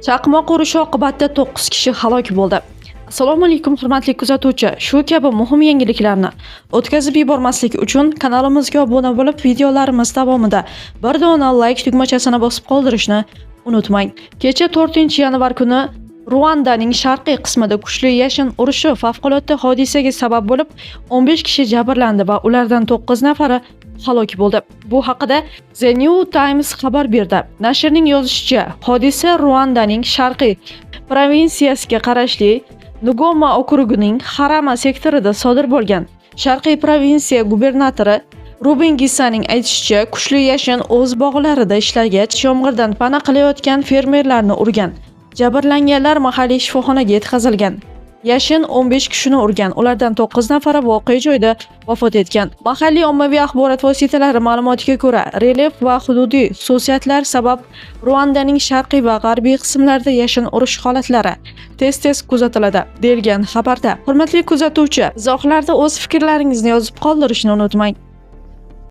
Chaqmoq urushi oqibatida 9 kishi halok bo'ldi. Assalomu alaykum hurmatli kuzatuvchi. Shu kabi muhim yangiliklarni o'tkazib yubormaslik uchun kanalimizga obuna bo'lib, videolarimiz davomida bir dona like tugmachasini bosib qoldirishni unutmang. Kecha 4-yanvar kuni Ruandaning sharqiy qismida kuchli yashin urushi favqulodda hodisaga sabab bo'lib, 15 kishi jabrlandi va ulardan 9 nafari halok bo'ldi. Bu haqida The New Times xabar berdi. Nashrning yozishicha, hodisa Ruandaning sharqiy provinsiyasiga qarashli Ngoma okrugining Harama sektorida sodir bo'lgan. Sharqiy provinsiya gubernatori Ruben Gissaning aytishicha, kuchli yashin o'z bog'larida ishlagach, yomg'irdan pana qilayotgan fermerlarni urgan. Jabrlanganlar mahalliy shifoxonaga yetkazilgan. Yashin 15 kishini urgan, ulardan 9 nafari voqea joyida vafot etgan. Mahalliy ommaviy axborot vositalari ma'lumotiga ko'ra, relyef va hududiy xususiyatlar sabab Ruandaning sharqiy va g'arbiy qismlarida yashin urish holatlari tez-tez kuzatiladi, deyilgan xabarda. Hurmatli kuzatuvchi, izohlarda o'z fikrlaringizni yozib qoldirishni unutmang.